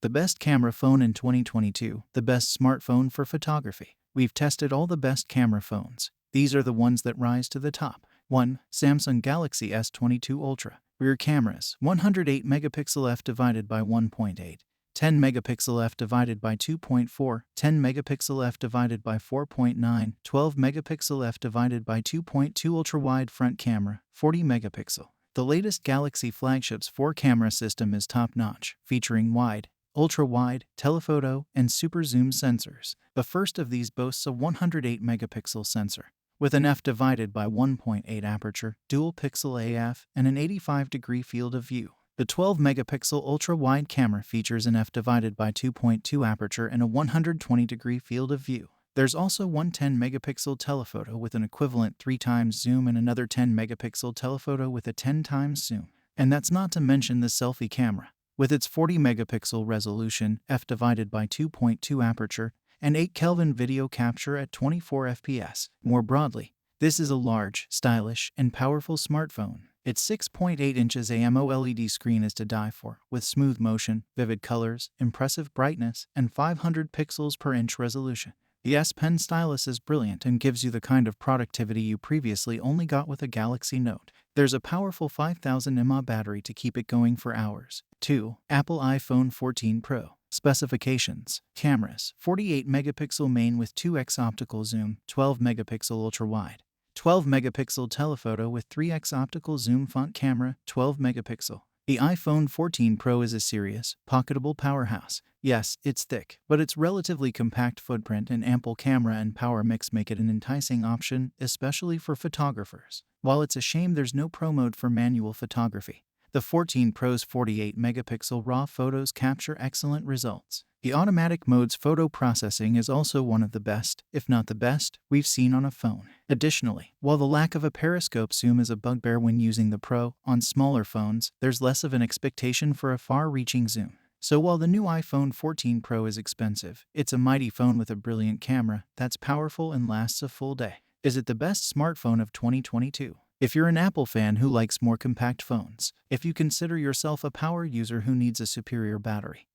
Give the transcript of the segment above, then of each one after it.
The best camera phone in 2022, the best smartphone for photography. We've tested all the best camera phones. These are the ones that rise to the top. 1. Samsung Galaxy S22 Ultra. Rear cameras, 108 megapixel f divided by 1.8. 10 megapixel f divided by 2.4, 10 megapixel f divided by 4.9, 12 megapixel f divided by 2.2 ultra-wide front camera, 40 megapixel. The latest Galaxy flagship's 4-camera system is top-notch, featuring wide, ultra-wide, telephoto, and super zoom sensors. The first of these boasts a 108 megapixel sensor, with an f divided by 1.8 aperture, dual pixel AF, and an 85-degree field of view. The 12-megapixel ultra-wide camera features an f divided by 2.2 aperture and a 120-degree field of view. There's also one 10-megapixel telephoto with an equivalent 3x zoom and another 10-megapixel telephoto with a 10x zoom. And that's not to mention the selfie camera, with its 40-megapixel resolution, f divided by 2.2 aperture, and 8 Kelvin video capture at 24 fps. More broadly, this is a large, stylish, and powerful smartphone. Its 6.8 inches AMOLED screen is to die for, with smooth motion, vivid colors, impressive brightness, and 500 pixels per inch resolution. The S Pen stylus is brilliant and gives you the kind of productivity you previously only got with a Galaxy Note. There's a powerful 5000 mAh battery to keep it going for hours. 2. Apple iPhone 14 Pro. Specifications. Cameras, 48 megapixel main with 2x optical zoom, 12 megapixel ultra-wide. 12 megapixel telephoto with 3x optical zoom front camera, 12 megapixel. The iPhone 14 Pro is a serious, pocketable powerhouse. Yes, it's thick, but its relatively compact footprint and ample camera and power mix make it an enticing option, especially for photographers. While it's a shame there's no Pro mode for manual photography, the 14 Pro's 48 megapixel RAW photos capture excellent results. The automatic mode's photo processing is also one of the best, if not the best, we've seen on a phone. Additionally, while the lack of a periscope zoom is a bugbear when using the Pro, on smaller phones, there's less of an expectation for a far-reaching zoom. So while the new iPhone 14 Pro is expensive, it's a mighty phone with a brilliant camera that's powerful and lasts a full day. Is it the best smartphone of 2022? If you're an Apple fan who likes more compact phones, if you consider yourself a power user who needs a superior battery,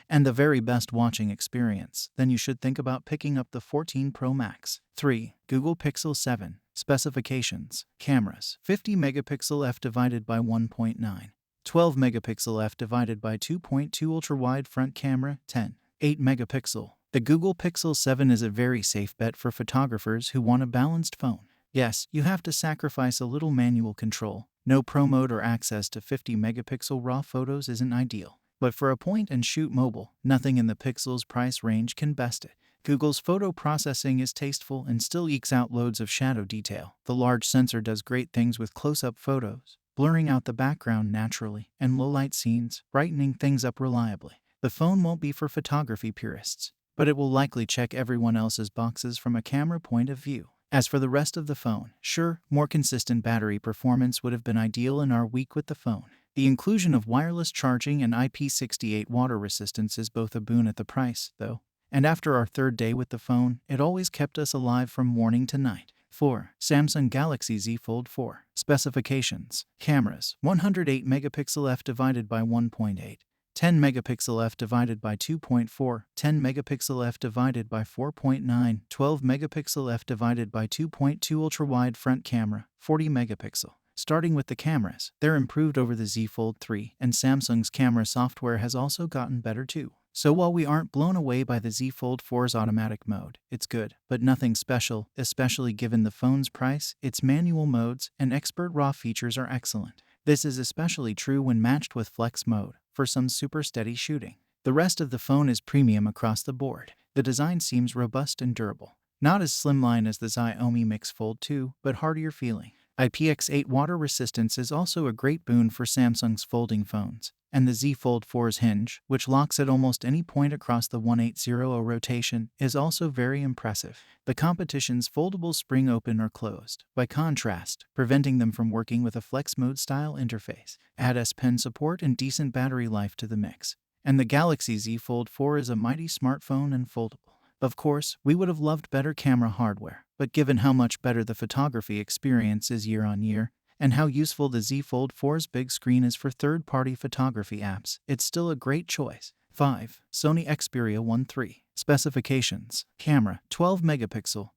and the very best watching experience, then you should think about picking up the 14 Pro Max. 3. Google Pixel 7. Specifications. Cameras, 50 megapixel f divided by 1.9. 12 megapixel f divided by 2.2 ultra-wide front camera, 10. 8 megapixel. The Google Pixel 7 is a very safe bet for photographers who want a balanced phone. Yes, you have to sacrifice a little manual control. No Pro mode or access to 50 megapixel RAW photos isn't ideal. But for a point-and-shoot mobile, nothing in the Pixel's price range can best it. Google's photo processing is tasteful and still ekes out loads of shadow detail. The large sensor does great things with close-up photos, blurring out the background naturally, and low-light scenes, brightening things up reliably. The phone won't be for photography purists, but it will likely check everyone else's boxes from a camera point of view. As for the rest of the phone, sure, more consistent battery performance would have been ideal in our week with the phone. The inclusion of wireless charging and IP68 water resistance is both a boon at the price, though. And after our third day with the phone, it always kept us alive from morning to night. 4. Samsung Galaxy Z Fold 4. Specifications. Cameras, 108 megapixel f divided by 1.8. 10 megapixel f divided by 2.4, 10 megapixel f divided by 4.9, 12 megapixel f divided by 2.2 ultra-wide front camera, 40 megapixel. Starting with the cameras, they're improved over the Z Fold 3, and Samsung's camera software has also gotten better too. So while we aren't blown away by the Z Fold 4's automatic mode, it's good, but nothing special, especially given the phone's price. Its manual modes and expert RAW features are excellent. This is especially true when matched with Flex mode for some super steady shooting. The rest of the phone is premium across the board. The design seems robust and durable. Not as slimline as the Xiaomi Mix Fold 2, but hardier feeling. IPX8 water resistance is also a great boon for Samsung's folding phones, and the Z Fold 4's hinge, which locks at almost any point across the 180 rotation, is also very impressive. The competition's foldables spring open or closed, by contrast, preventing them from working with a flex mode style interface. Add S Pen support and decent battery life to the mix, and the Galaxy Z Fold 4 is a mighty smartphone and foldable. Of course, we would have loved better camera hardware, but given how much better the photography experience is year on year, and how useful the Z Fold 4's big screen is for third-party photography apps, it's still a great choice. 5. Sony Xperia 1 III. Specifications: camera 12 megapixel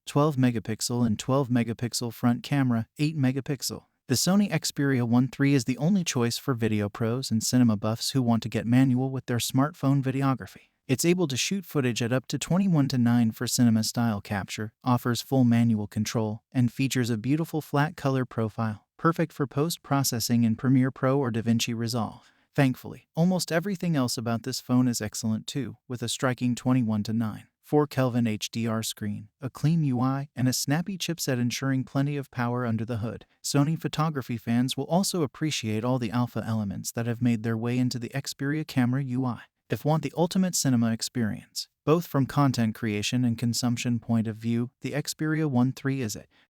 and 12 megapixel front camera, 8 megapixel. The Sony Xperia 1 III is the only choice for video pros and cinema buffs who want to get manual with their smartphone videography. It's able to shoot footage at up to 21:9 for cinema-style capture, offers full manual control, and features a beautiful flat color profile, perfect for post-processing in Premiere Pro or DaVinci Resolve. Thankfully, almost everything else about this phone is excellent too, with a striking 21:9. 4 Kelvin HDR screen, a clean UI, and a snappy chipset ensuring plenty of power under the hood. Sony photography fans will also appreciate all the alpha elements that have made their way into the Xperia camera UI. If want the ultimate cinema experience, both from content creation and consumption point of view, the Xperia 1 III is it.